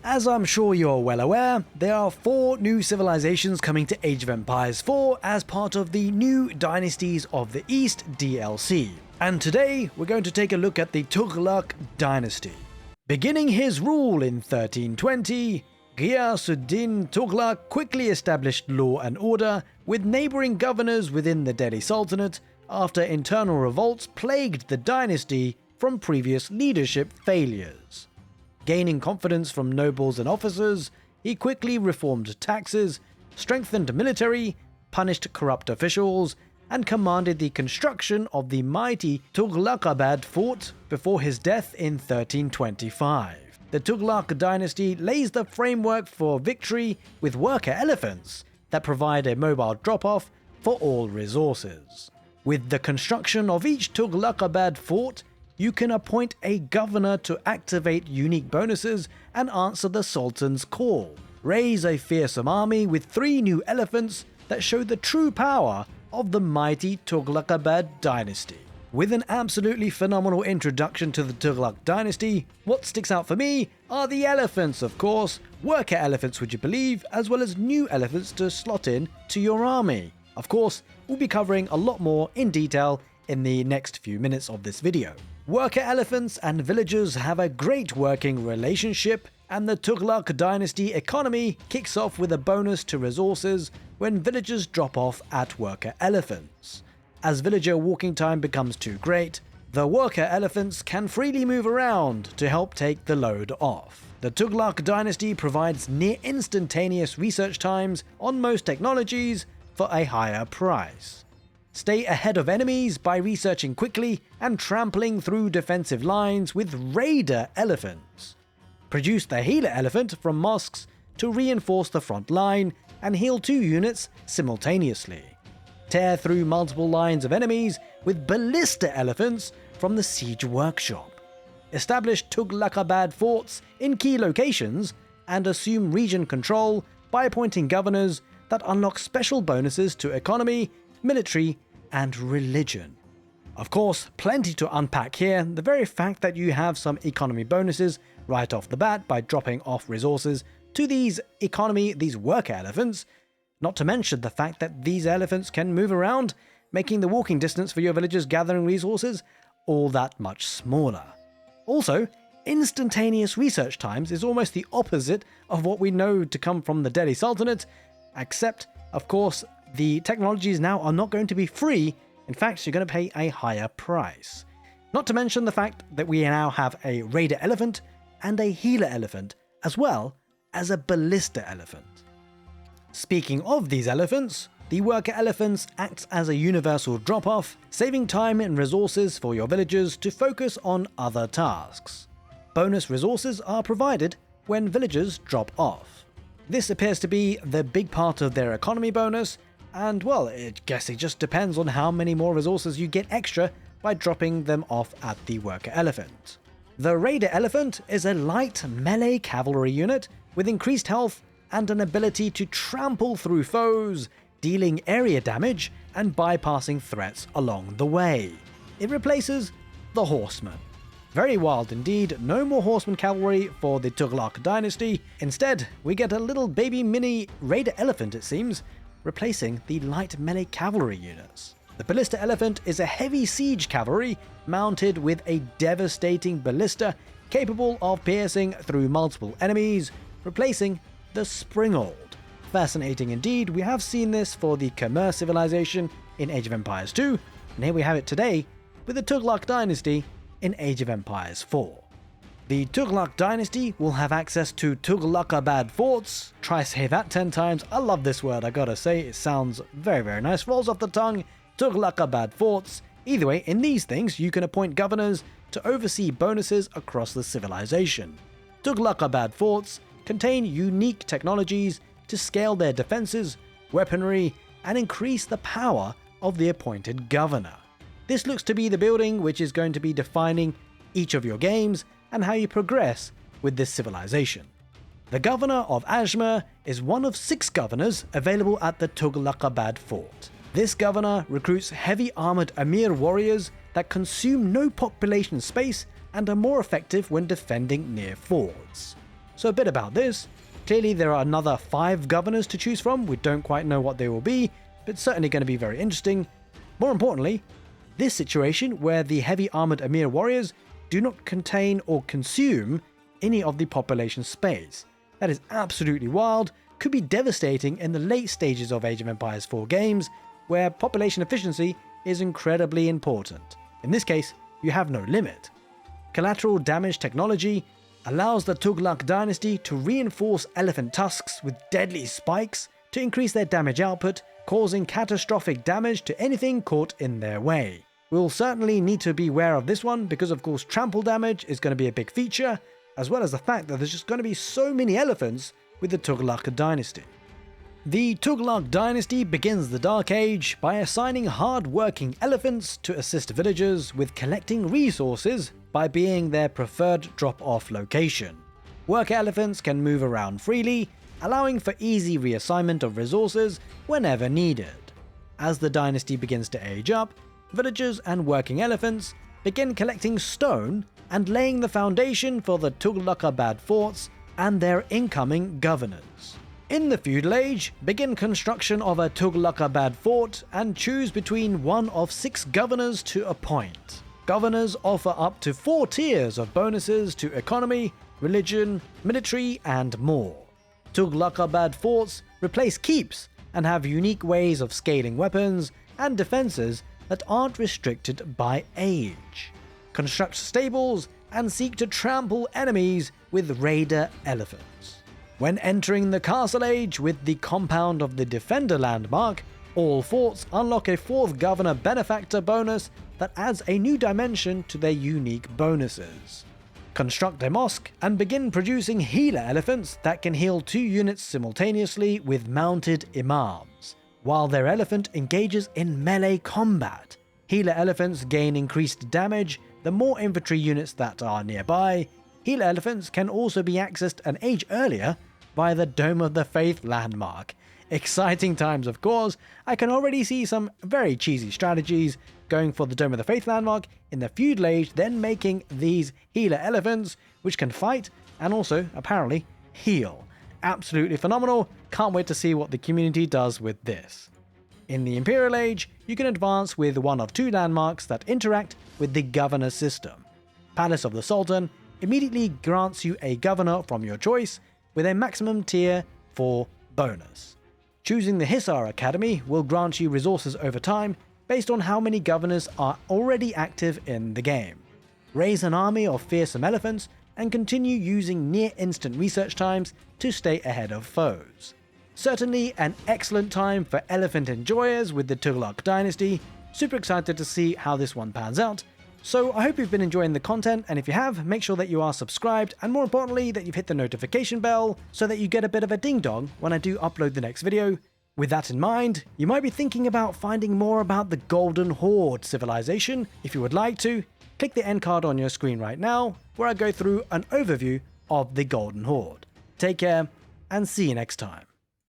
As I'm sure you're well aware, there are 4 new civilizations coming to Age of Empires 4 as part of the new Dynasties of the East DLC. And today, we're going to take a look at the Tughlaq Dynasty. Beginning his rule in 1320, Ghiyasuddin Tughlaq quickly established law and order with neighbouring governors within the Delhi Sultanate after internal revolts plagued the dynasty from previous leadership failures. Gaining confidence from nobles and officers, he quickly reformed taxes, strengthened military, punished corrupt officials, and commanded the construction of the mighty Tughlaqabad fort before his death in 1325. The Tughlaq dynasty lays the framework for victory with worker elephants that provide a mobile drop-off for all resources. With the construction of each Tughlaqabad fort, you can appoint a governor to activate unique bonuses and answer the Sultan's call. Raise a fearsome army with 3 new elephants that show the true power of the mighty Tughlaqabad dynasty. With an absolutely phenomenal introduction to the Tughlaq dynasty, what sticks out for me are the elephants, of course, worker elephants would you believe, as well as new elephants to slot in to your army. Of course, we'll be covering a lot more in detail in the next few minutes of this video. Worker elephants and villagers have a great working relationship, and the Tughlaq dynasty economy kicks off with a bonus to resources when villagers drop off at worker elephants. As villager walking time becomes too great, the worker elephants can freely move around to help take the load off. The Tughlaq dynasty provides near instantaneous research times on most technologies for a higher price. Stay ahead of enemies by researching quickly and trampling through defensive lines with raider elephants. Produce the healer elephant from mosques to reinforce the front line and heal 2 units simultaneously. Tear through multiple lines of enemies with ballista elephants from the siege workshop. Establish Tughlaqabad forts in key locations and assume region control by appointing governors that unlock special bonuses to economy, military, and religion. Of course, plenty to unpack here. The very fact that you have some economy bonuses right off the bat by dropping off resources to these worker elephants, not to mention the fact that these elephants can move around, making the walking distance for your villagers gathering resources all that much smaller. Also, instantaneous research times is almost the opposite of what we know to come from the Delhi Sultanate, except, of course, the technologies now are not going to be free. In fact, you're going to pay a higher price. Not to mention the fact that we now have a raider elephant and a healer elephant, as well as a ballista elephant. Speaking of these elephants, the worker elephants act as a universal drop-off, saving time and resources for your villagers to focus on other tasks. Bonus resources are provided when villagers drop off. This appears to be the big part of their economy bonus, and well, I guess it just depends on how many more resources you get extra by dropping them off at the worker elephant. The raider elephant is a light melee cavalry unit with increased health and an ability to trample through foes, dealing area damage and bypassing threats along the way. It replaces the horseman. Very wild indeed, no more horseman cavalry for the Tughlaq dynasty. Instead, we get a little baby mini raider elephant, it seems, replacing the light melee cavalry units. The ballista elephant is a heavy siege cavalry mounted with a devastating ballista capable of piercing through multiple enemies, replacing the springold. Fascinating indeed. We have seen this for the Khmer civilization in Age of Empires 2, and here we have it today with the Tughlaq dynasty in Age of Empires 4. The Tughlaq dynasty will have access to Tughlaqabad forts. Try say that 10 times. I love this word, I gotta say. It sounds very, very nice. Rolls off the tongue. Tughlaqabad forts. Either way, in these things, you can appoint governors to oversee bonuses across the civilization. Tughlaqabad forts contain unique technologies to scale their defenses, weaponry, and increase the power of the appointed governor. This looks to be the building which is going to be defining each of your games and how you progress with this civilization. The governor of Ajmer is one of 6 governors available at the Tughlaqabad fort. This governor recruits heavy armored Amir warriors that consume no population space and are more effective when defending near forts. So a bit about this. Clearly there are another 5 governors to choose from. We don't quite know what they will be, but it's certainly going to be very interesting. More importantly, this situation where the heavy armored Emir warriors do not contain or consume any of the population space. That is absolutely wild, could be devastating in the late stages of Age of Empires 4 games, where population efficiency is incredibly important. In this case, you have no limit. Collateral damage technology allows the Tughlaq Dynasty to reinforce elephant tusks with deadly spikes to increase their damage output, causing catastrophic damage to anything caught in their way. We'll certainly need to be aware of this one because of course trample damage is going to be a big feature, as well as the fact that there's just going to be so many elephants with the Tughlaq Dynasty. The Tughlaq Dynasty begins the Dark Age by assigning hard-working elephants to assist villagers with collecting resources by being their preferred drop-off location. Worker elephants can move around freely, allowing for easy reassignment of resources whenever needed. As the dynasty begins to age up, villagers and working elephants begin collecting stone and laying the foundation for the Tughlaq forts and their incoming governors. In the feudal age, begin construction of a Tughlaq fort and choose between one of 6 governors to appoint. Governors offer up to 4 tiers of bonuses to economy, religion, military, and more. Tughlaq forts replace keeps and have unique ways of scaling weapons and defenses that aren't restricted by age. Construct stables and seek to trample enemies with raider elephants. When entering the Castle Age with the Compound of the Defender landmark, all forts unlock a 4th Governor Benefactor bonus that adds a new dimension to their unique bonuses. Construct a mosque and begin producing healer elephants that can heal 2 units simultaneously with mounted imams. While their elephant engages in melee combat, healer elephants gain increased damage the more infantry units that are nearby. Healer elephants can also be accessed an age earlier by the Dome of the Faith landmark. Exciting times, of course. I can already see some very cheesy strategies going for the Dome of the Faith landmark in the feudal age, then making these healer elephants which can fight and also apparently heal. Absolutely phenomenal. Can't wait to see what the community does with this. In the Imperial Age, you can advance with one of 2 landmarks that interact with the governor system. Palace of the Sultan immediately grants you a governor from your choice with a maximum tier 4 bonus. Choosing the Hisar Academy will grant you resources over time based on how many governors are already active in the game. Raise an army of fearsome elephants and continue using near-instant research times to stay ahead of foes. Certainly an excellent time for elephant enjoyers with the Tughlaq Dynasty. Super excited to see how this one pans out. So I hope you've been enjoying the content, and if you have, make sure that you are subscribed, and more importantly that you've hit the notification bell so that you get a bit of a ding-dong when I do upload the next video. With that in mind, you might be thinking about finding more about the Golden Horde civilization. If you would like to, click the end card on your screen right now, where I go through an overview of the Golden Horde. Take care, and see you next time.